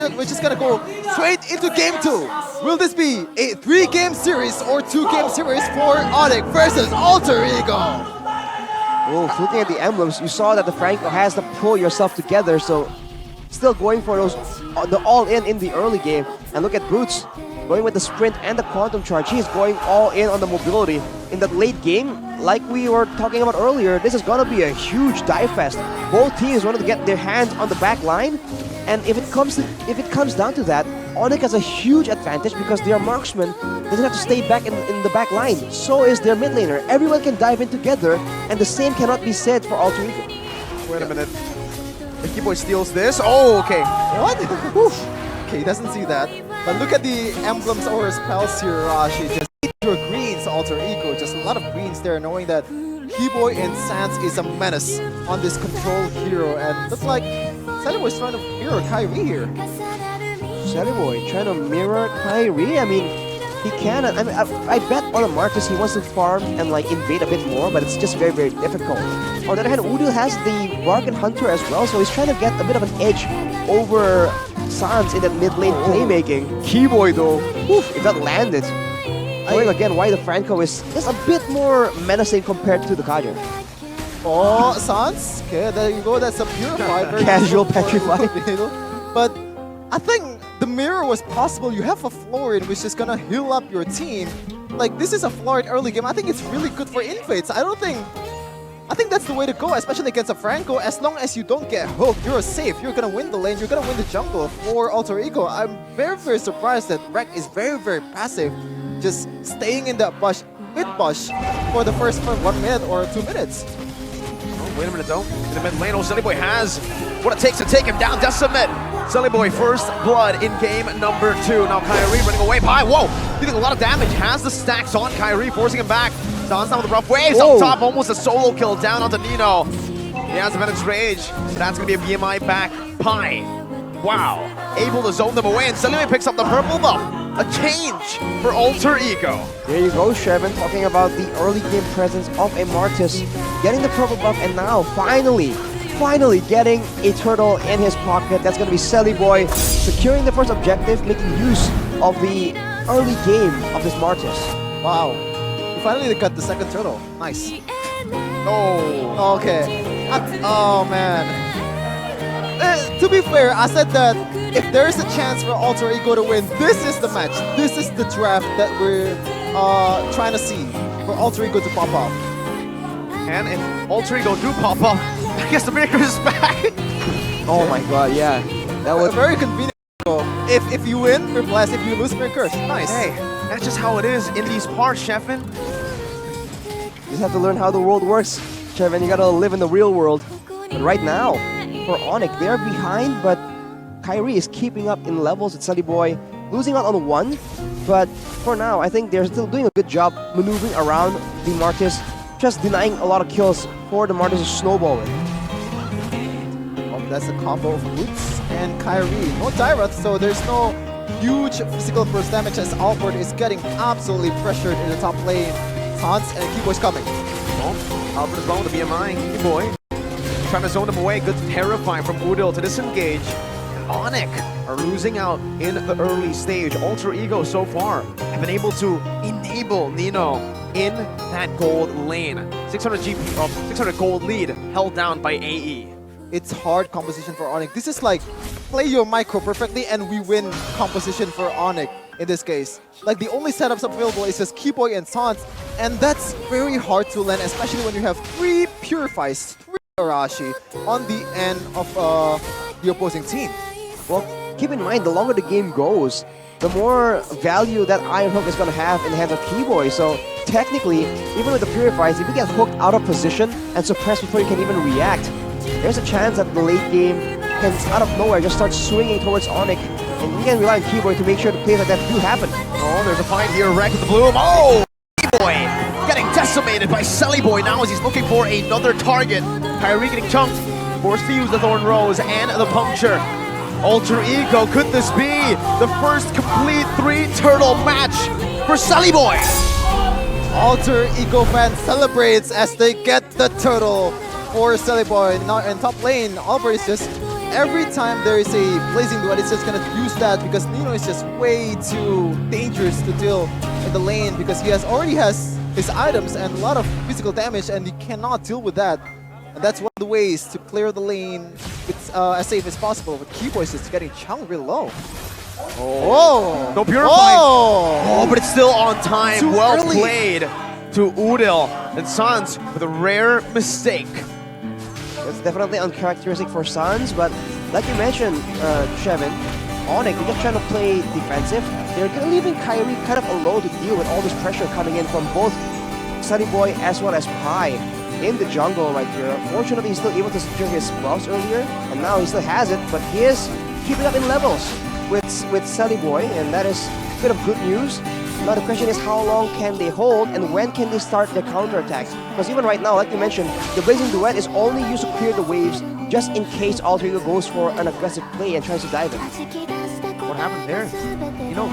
We're just gonna go straight into game 2. Will this be a 3-game series or 2-game series for Onic versus Alter Ego? Wolf, looking at the emblems, you saw that the Franco has to pull yourself together, so still going for those the all-in the early game. And look at Boots, going with the sprint and the quantum charge. He's going all in on the mobility. In that late game, like we were talking about earlier, this is gonna be a huge dive fest. Both teams want to get their hands on the back line, and if it comes down to that, Onic has a huge advantage because their marksman doesn't have to stay back in the back line. So is their mid laner. Everyone can dive in together, and the same cannot be said for Alter Ego. Wait a minute. Mickey Boy steals this. Oh, okay. What? Okay, he doesn't see that. But look at the emblems or spells here, Rashi. Just your greens, Alter Ego. Just a lot of greens there, knowing that Keyboy and Sans is a menace on this control hero. And looks like Sallyboy's trying to mirror Kyrie here. Sallyboy trying to mirror Kyrie. I mean, he can. I mean, I bet on the Marcus he wants to farm and like invade a bit more, but it's just very, very difficult. On the other hand, Udil has the Bargain Hunter as well, so he's trying to get a bit of an edge over Sans in that mid lane playmaking. Keyboy though, oof, if that landed. Showing again why the Franco is just a bit more menacing compared to the Kaja. Oh, Sans. Okay, there you go. That's a purified. Casual petrified. But I think the mirror was possible. You have a Florid which is gonna heal up your team. Like, this is a Florid early game. I think it's really good for infates. I think that's the way to go, especially against a Franco. As long as you don't get hooked, you're safe. You're gonna win the lane. You're gonna win the jungle for Alter Ego. I'm very, very surprised that Rek is very, very passive, just staying in that bush, mid-bush, for the first 1 minute or 2 minutes. Oh, wait a minute though. In the mid lane, Sallyboy has what it takes to take him down. Does submit. Sallyboy first blood in game number 2. Now Kyrie running away high. Whoa! Dealing a lot of damage. Has the stacks on Kyrie, forcing him back. Sans now with the rough waves up top. Almost a solo kill down onto Nino. He has the Venom's Rage. So that's going to be a BMI back. Pi. Wow. Able to zone them away. And Sallyboy picks up the purple buff. A change for Alter Ego. There you go, Shevin, talking about the early game presence of a Martis, getting the purple buff, and now finally getting a turtle in his pocket. That's going to be Sallyboy securing the first objective, making use of the early game of this Martis. Wow. You finally got the second turtle. Nice. Oh. Okay. Oh, man. To be fair, I said that if there is a chance for Alter Ego to win, this is the match. This is the draft that we're trying to see for Alter Ego to pop off. And if Alter Ego do pop up, I guess the Maker is back. Oh my god, yeah. That was very convenient. If you win, we're blessed. If you lose, we're cursed. Nice. Hey, that's just how it is in these parts, Shevin. You just have to learn how the world works, Shevin. You gotta live in the real world. But right now, for Onic, they're behind, but Kyrie is keeping up in levels with Sallyboy, losing out on 1. But for now, I think they're still doing a good job maneuvering around the Martis, just denying a lot of kills for the Martis snowballing. That's a combo of Boots and Kyrie. No Tyrath, so there's no huge physical burst damage as Albert is getting absolutely pressured in the top lane. Hans and Keyboy's coming. Oh, Albert is going to BMI. Keyboy trying to zone him away. Good terrifying from Udil to disengage. And Onic are losing out in the early stage. Alter Ego so far have been able to enable Nino in that gold lane. 600 GP, 600 gold lead held down by AE. It's hard composition for Onic. This is like play your micro perfectly and we win composition for Onic in this case. Like the only setups available is just Keyboy and Sans, and that's very hard to land, especially when you have 3 Purifies, 3 Arashi on the end of the opposing team. Well, keep in mind, the longer the game goes, the more value that Iron Hook is going to have in the hands of Keyboy. So technically, even with the Purifies, if you get hooked out of position and suppressed before you can even react, there's a chance that the late game can, out of nowhere, just start swinging towards Onic, and you can rely on Keyboy to make sure the plays like that do happen. Oh, there's a fight here. Rek with the bloom. Oh! Keyboy getting decimated by Sallyboy now as he's looking for another target. Kyrie getting chunked, forced to use the Thorn Rose and the Puncture. Alter Ego, could this be the first complete 3-turtle match for Sallyboy? Alter Ego fan celebrates as they get the turtle for Sallyboy. Now in top lane, Albert is just every time there is a blazing duet, it's just gonna use that because Nino is just way too dangerous to deal in the lane because he already has his items and a lot of physical damage, and you cannot deal with that. And that's one of the ways to clear the lane as safe as possible. But Keyboy is just getting chunk real low. Oh! No purifying. Oh! But it's still on time. Too Well early. played to Udil. And Sans with a rare mistake. It's definitely uncharacteristic for Suns, but like you mentioned, Shevin, Onic, they're just trying to play defensive. They're leaving Kyrie kind of alone to deal with all this pressure coming in from both Sunny Boy as well as Pi in the jungle right here. Fortunately, he's still able to secure his buffs earlier, and now he still has it, but he is keeping up in levels with Sunny Boy, and that is a bit of good news. Now the question is how long can they hold and when can they start their counterattacks? Because even right now, like you mentioned, the Blazing Duet is only used to clear the waves just in case Alter Ego goes for an aggressive play and tries to dive it. What happened there?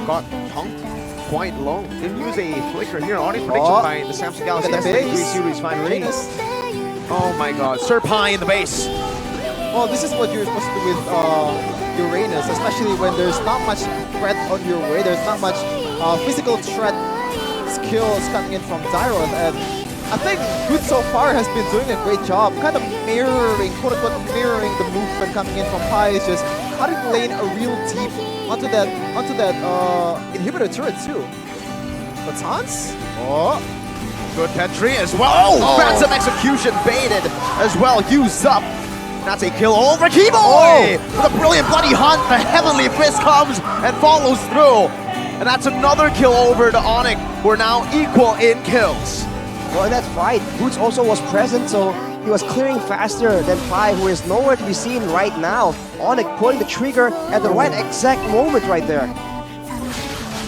Got chunked quite low. Didn't use a flicker here. Onyx prediction by the Samsung Galaxy Look at the S3 base. series finally. Venus. Oh my god. Sir Pi in the base. Well, this is what you're supposed to do with Uranus, especially when there's not much threat on your way. There's not much physical threat skills coming in from Dyroth, and I think Good so far has been doing a great job, kind of mirroring, quote-unquote, mirroring the movement coming in from Pi. Is just cutting the lane a real deep onto that inhibitor turret too. But Sans? Oh. Good Petri as well. Oh, Ransom execution baited as well. Used up. That's a kill over Keyboy! With a brilliant bloody hunt, the Heavenly Fist comes and follows through. And that's another kill over to Onic. We're now equal in kills. Well, in that fight, Boots also was present, so he was clearing faster than Pi, who is nowhere to be seen right now. Onic pulling the trigger at the right exact moment right there.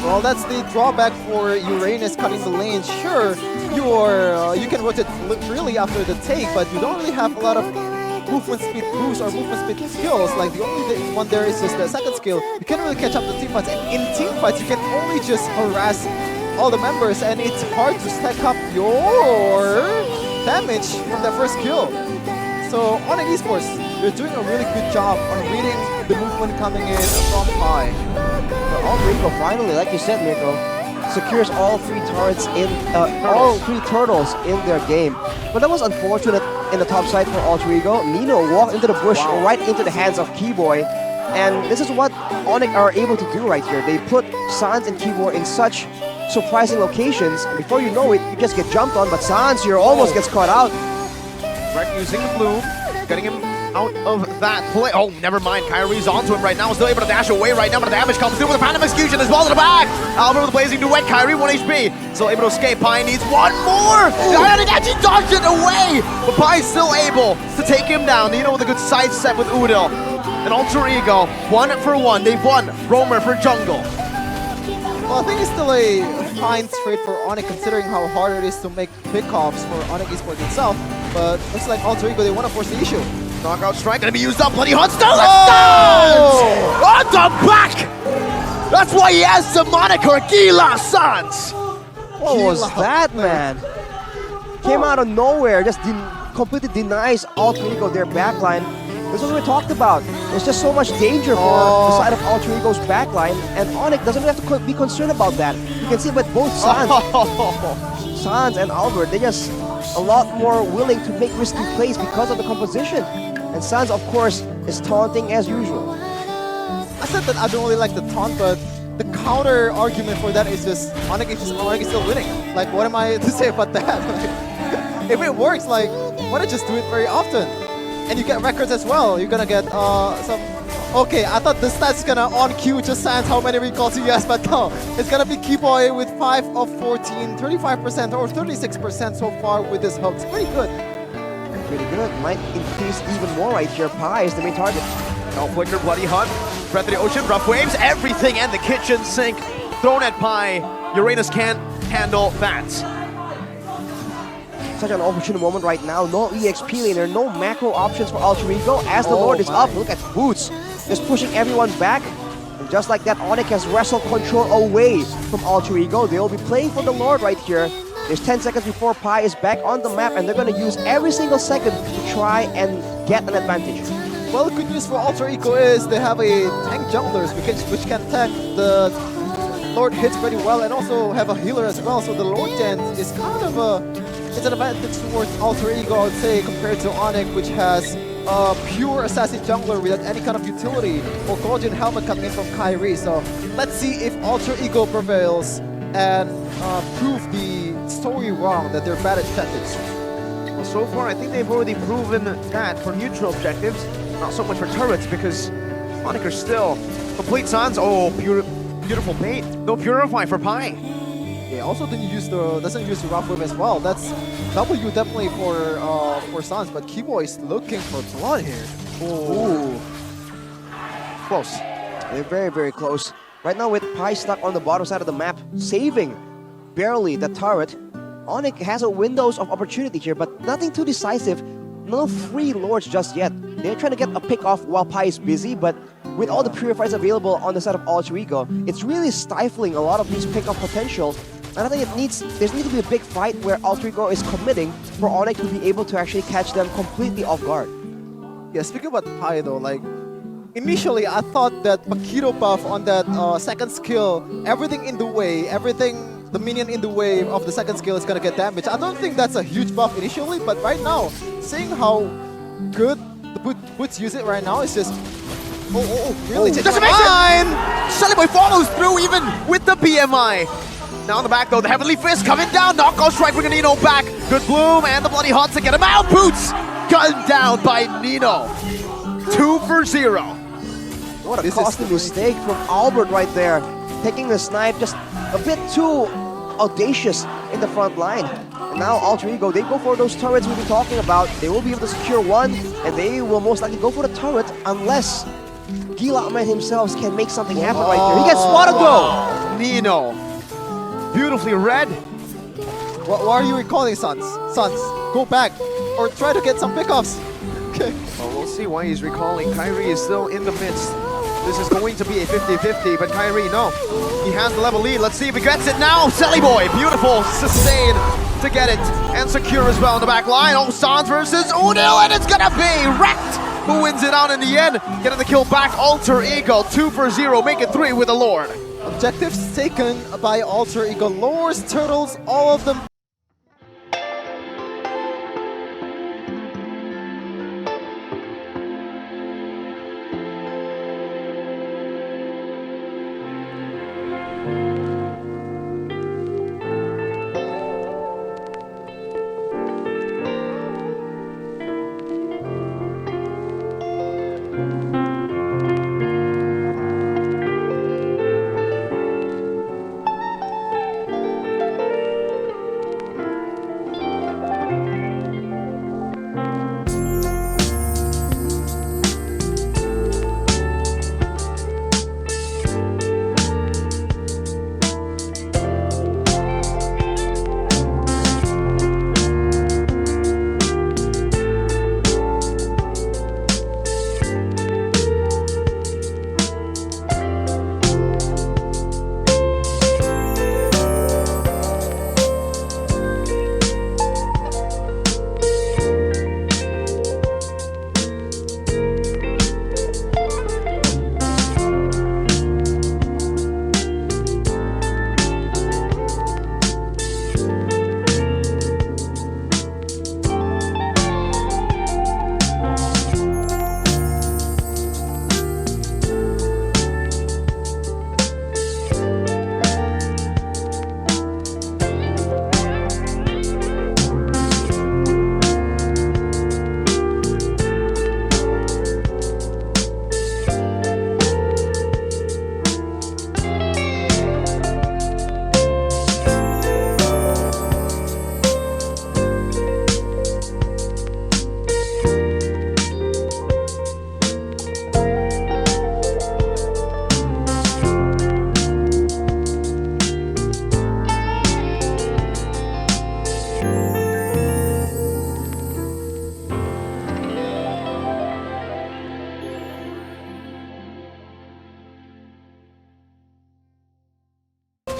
Well, that's the drawback for Uranus cutting the lane. Sure, you can rotate really after the take, but you don't really have a lot of movement speed boost or movement speed skills. Like the only one there is just the second skill. You can't really catch up to team fights, and in team fights you can only just harass all the members, and it's hard to stack up your damage from that first kill. So Onic Esports, you're doing a really good job on reading the movement coming in from Pi. But Alter Ego finally, like you said, Mirko, secures all three turrets all three turtles in their game. But that was unfortunate in the top side for Alter Ego. Nino walked into the bush right into the hands of Keyboy. And this is what Onic are able to do right here. They put Sans and Keyboy in such surprising locations. And before you know it, you just get jumped on. But Sans here almost gets caught out. Right, using the bloom, getting him out of that play. Oh, never mind. Kyrie's onto him right now. Still able to dash away right now, but the damage comes through with a Phantom Execution as well to the back. Albert with the Blazing Duet. Kyrie 1 HP. Still able to escape. Pi needs one more. And actually dodged it away. But Pi's still able to take him down. Nino with a good side step with Udil. And Alter Ego, 1 for 1. They've won Roamer for Jungle. Well, I think it's still a fine trade for Onic considering how hard it is to make pickoffs for Onic Esports itself. But looks like Alter Ego, they want to force the issue. Knockout strike gonna be used up. Bloody Hunt still Oh! on the back. That's why he has the moniker Gila Sans. What was that, man? Came out of nowhere, just completely denies Alter Ego their backline. This is what we talked about. There's just so much danger for the side of Alter Ego's backline, and Onic doesn't have to be concerned about that. You can see with both Sans and Albert, they're just a lot more willing to make risky plays because of the composition. And Sans, of course, is taunting as usual. I said that I don't really like the taunt, but the counter argument for that is just Onic is still winning. Like, what am I to say about that? If it works, like, why not just do it very often? And you get records as well. You're gonna get some. Okay, I thought the stats is gonna on cue just signs how many recalls he has, but no, it's gonna be Keyboy with 5 of 14, 35% or 36% so far with his hooks. Pretty good. Pretty good. Might increase even more right here. Pi is the main target. No flicker, bloody hunt. Breath of the ocean, rough waves, everything and the kitchen sink thrown at Pi. Uranus can't handle that. Such an opportune moment right now. No EXP laner, no macro options for Alter Ego as the Lord is up. Look at Boots just pushing everyone back. And just like that, Onic has wrestled control away from Alter Ego. They will be playing for the Lord right here. There's 10 seconds before Pi is back on the map, and they're going to use every single second to try and get an advantage. Well, good news for Alter Ego is they have a tank junglers which can tank the Lord hits pretty well and also have a healer as well. So the Lord dance is kind of it's an advantage towards Alter Ego, I would say, compared to Onic, which has a pure assassin jungler without any kind of utility, or Golden Helmet coming in from Kyrie. So let's see if Alter Ego prevails and prove the story wrong that they're bad at tactics. Well, so far, I think they've already proven that for neutral objectives, not so much for turrets, because Onic are still complete sans. Oh, beautiful bait. No purify for Pi. Yeah, also doesn't use the rough whip as well. That's W definitely for Sans, but Kibo is looking for blood here. Ooh. Close. They're very, very close. Right now with Pi stuck on the bottom side of the map, saving barely the turret. Onic has a windows of opportunity here, but nothing too decisive. No free lords just yet. They're trying to get a pick off while Pi is busy, but with all the purifiers available on the side of Alter Ego, it's really stifling a lot of these pick off potential. And I think there needs to be a big fight where Alter Ego is committing for Onic to be able to actually catch them completely off guard. Yeah, speaking about Pi though, like initially I thought that Paquito buff on that second skill, everything in the way, the minion in the way of the second skill is gonna get damaged. I don't think that's a huge buff initially, but right now, seeing how good the Boots use it right now, it's just really changing my mind. Shelly Boy follows through even with the BMI. Now on the back though, the Heavenly Fist coming down. Knockout strike bringing Nino back. Good Bloom and the Bloody Hot to get him out. Boots gunned down by Nino. 2 for 0. What a costly mistake from Albert right there. Taking the snipe just a bit too audacious in the front line. And now Alter Ego, they go for those turrets we've been talking about. They will be able to secure one, and they will most likely go for the turret unless Gilahman himself can make something happen right there. He gets spotted though! Nino, beautifully read. Why are you recalling Sans? Sans, go back or try to get some pickoffs. Okay. Well, we'll see why he's recalling. Kyrie is still in the midst. This is going to be a 50-50, but Kyrie, no. He has the level lead. Let's see if he gets it now. Shelly Boy, beautiful sustain to get it and secure as well in the back line. Oh, Sans versus Unil, and it's gonna be Wrecked who wins it out in the end. Getting the kill back, Alter Ego, 2 for 0, make it 3 with the Lord. Objectives taken by Alter Ego. Lures, turtles, all of them.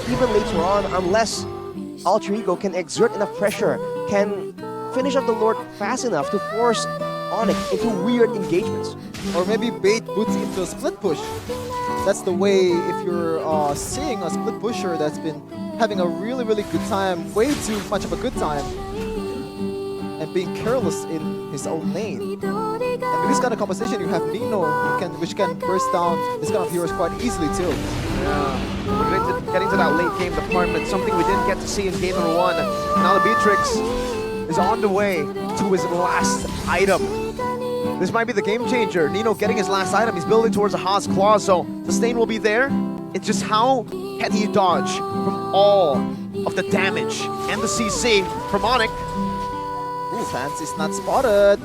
Even later on, unless Alter Ego can exert enough pressure, can finish up the Lord fast enough to force Onic into weird engagements. or maybe bait Boots into a split push. That's the way if you're seeing a split pusher that's been having a really good time, way too much of a good time, and being careless in his own lane. And with this kind of composition, you have Nino, which can burst down this kind of heroes quite easily too. Yeah, getting to that late game department, something we didn't get to see in game number 1. Now the Beatrix is on the way to his last item. This might be the game changer. Nino getting his last item. He's building towards a Haas Claw, so sustain will be there. It's just how can he dodge from all of the damage and the CC from Onic. Ooh, Fans is not spotted.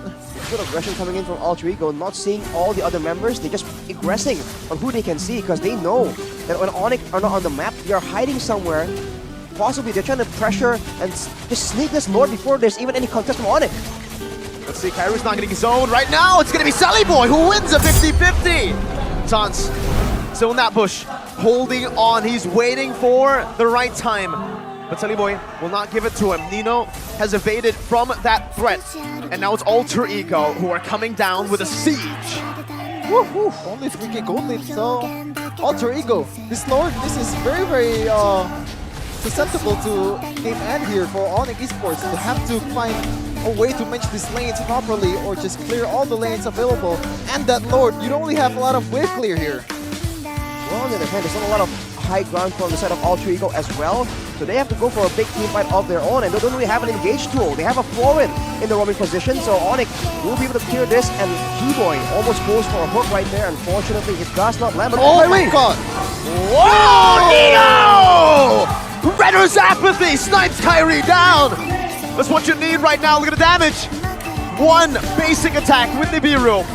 Good aggression coming in from Alter Ego, not seeing all the other members. They're just aggressing on who they can see because they know that when Onic are not on the map, they are hiding somewhere. Possibly they're trying to pressure and just sneak this Lord before there's even any contest from Onic. Let's see, Kairu's not getting his own. Right now, it's going to be Sully Boy who wins a 50-50. Sans still in that bush, holding on. He's waiting for the right time. But Sully Boy will not give it to him. Nino has evaded from that threat. And now it's Alter Ego who are coming down with a siege. Woo, only 3k gold lead, so Alter Ego. This Lord, this is very susceptible to game end here for Onic Esports. They have to find a way to manage these lanes properly or just clear all the lanes available. And that Lord, you don't really have a lot of wave clear here. Well, on the other hand, there's not a lot of high ground from the side of Alter Ego as well. So they have to go for a big team fight of their own, and they don't really have an engage tool. They have a Florin in the roaming position, so Onic will be able to clear this, and G-Boy almost goes for a hook right there. Unfortunately, it does not land. Oh my god! Whoa, Nino! Redder's apathy snipes Kyrie down. That's what you need right now. Look at the damage. One basic attack with the B-room.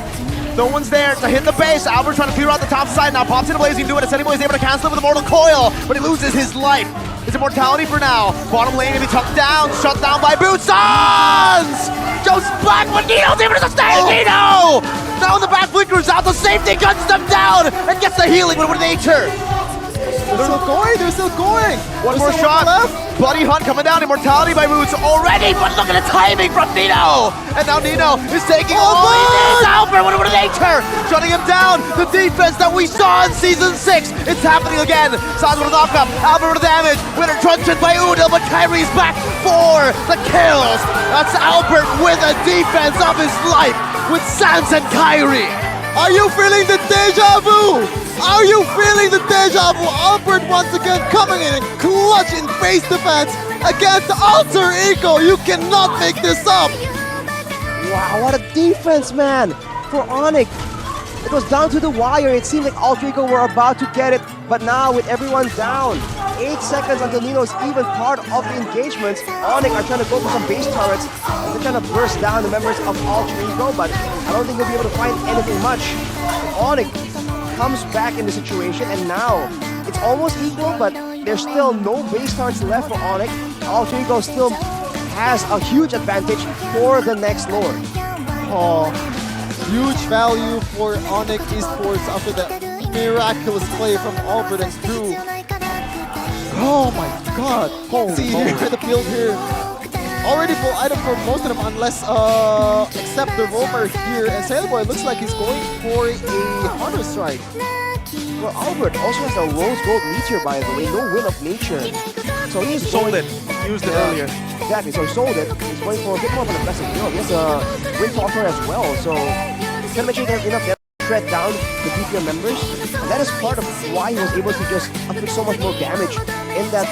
No one's there to hit the base. Albert trying to clear out the top side. Now pops in a blaze. He can do it. Ascending is able to cancel it with a Mortal Coil, but he loses his life. His immortality for now. Bottom lane to be tucked down. Shut down by Boots. Joe's black, but Nino's able to sustain Nino! Now the back flickers out. The safety guns them down and gets the healing with nature. They're still going! One more shot left. Bloody Hunt coming down, immortality by Boots already, but look at the timing from Nino! And now Nino is taking all he needs. Albert with nature! Shutting him down! The defense that we saw in Season 6! It's happening again! Sans with a knockup, Albert with a damage, winner truncheon by Udil, but Kyrie's back for the kills! That's Albert with a defense of his life with Sans and Kyrie! Are you feeling the deja vu? Are you feeling the deja vu? Albert once again coming in and clutch in face defense against Alter Ego. You cannot make this up. Wow, what a defense, man, for Onic. It was down to the wire. It seemed like Alter Ego were about to get it, but now with everyone down, 8 seconds until Nino is even part of the engagements, Onic are trying to go for some base turrets. They're trying to burst down the members of Alter Ego, but I don't think he'll be able to find anything much. Onic comes back in the situation, and now it's almost equal, but there's still no base turrets left for Onic. Alter Ego still has a huge advantage for the next Lord. Oh, huge value for Onic Esports after that miraculous play from Albert and Drew. Oh my god. See here the build here. Already full item for most of them unless except the roamer here. And Sailboy looks like he's going for a Hunter Strike. Well, Albert also has a Rose Gold Meteor, by the way, no Win of Nature. So he's sold it, used it earlier. Exactly, so he sold it. He's going for a bit more of an aggressive build. He has a Great Talker as well, so he's gonna make sure he has enough to shred down the DPM members. And that is part of why he was able to just inflict so much more damage in that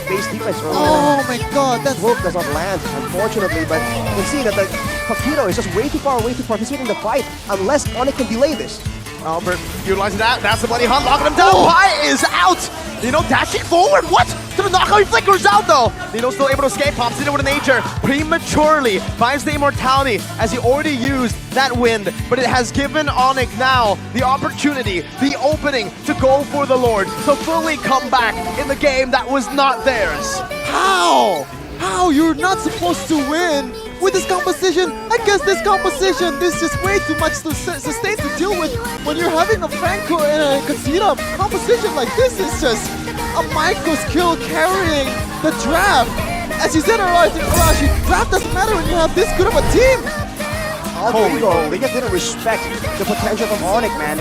base defense earlier. Oh my god, that Wolf does not land, unfortunately, but you can see that the Paquito is just way too far away to participate in the fight unless Onic can delay this. Albert utilizing that. That's the Bloody Hunt locking him down. Pi is out. Nino dashing forward. What? To the knockout. He flickers out though. Nino's still able to escape. Pops into with a nature. Prematurely finds the immortality as he already used that wind. But it has given Onic now the opportunity, the opening to go for the Lord. To fully come back in the game that was not theirs. How? How? You're not supposed to win with this composition. I guess this composition, this is way too much to sustain to deal with when you're having a Franco and a Casita composition like this. Is just a micro skill carrying the draft. As you said, Arashi, draft doesn't matter when you have this good of a team. Alter Ego, they just didn't respect the potential of Onic, man.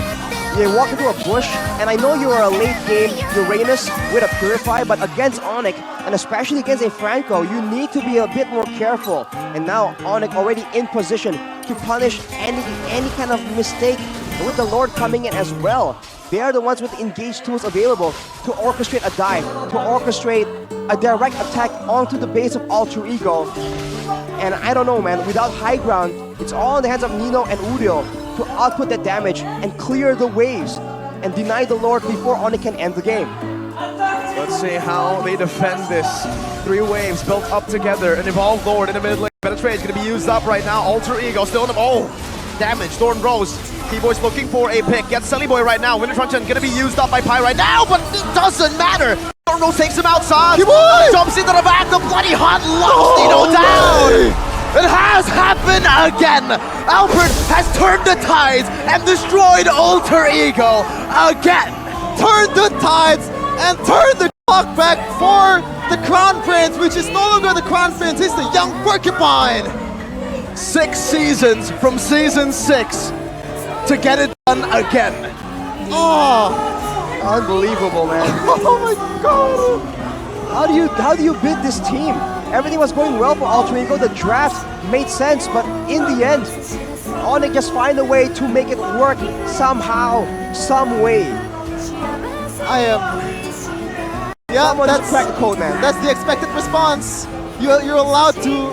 They walked into a bush, and I know you are a late game Uranus with a Purify, but against Onic, and especially against a Franco, you need to be a bit more careful. And now Onic already in position to punish any kind of mistake, with the Lord coming in as well. They are the ones with engaged tools available to orchestrate a dive, to orchestrate a direct attack onto the base of Alter Ego. And I don't know, man, without high ground, it's all in the hands of Nino and Uriel to output that damage and clear the waves and deny the Lord before Onic can end the game. Let's see how they defend this. 3 waves built up together. An Evolved Lord in the mid lane. Penetrate is going to be used up right now. Alter Ego still in the... Oh! Damage. Thorn Rose. T-Boy's looking for a pick. Gets Silly Boy right now. Winter Truncheon going to be used up by Pi right now, but it doesn't matter. Thorn Rose takes him outside. Jumps into the back. The bloody hunt locks Nino down. It has happened again! Albert has turned the tides and destroyed Alter Ego again! Turn the tides and turn the clock back for the Crown Prince, which is no longer the Crown Prince, it's the young Porcupine! 6 seasons from season 6 to get it done again. Oh! Unbelievable, man. Oh my god! How do you bid this team? Everything was going well for Alter Ego. The draft made sense, but in the end, Onic just find a way to make it work somehow, some way. I am... Yeah, Someone just crack the code, man. That's the expected response. You're allowed to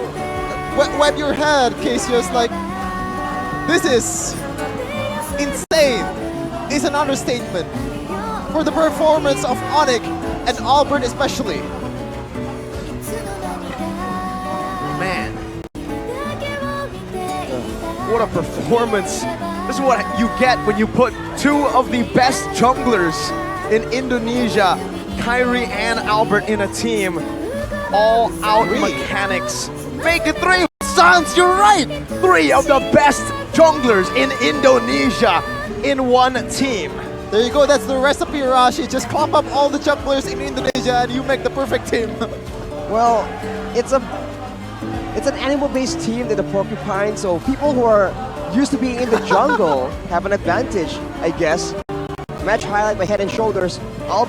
web your head, Cassius. Like, this is insane. It's an understatement for the performance of Onic and Albert especially. Man. What a performance. This is what you get when you put 2 of the best junglers in Indonesia, Kyrie and Albert, in a team. All out mechanics. Make it 3 Sans, you're right! 3 of the best junglers in Indonesia in one team. There you go, that's the recipe, Rashi. Just clump up all the junglers in Indonesia and you make the perfect team. Well, it's an animal-based team, they're the Porcupine, so people who are used to being in the jungle have an advantage, I guess. Match highlight by Head and Shoulders. Albert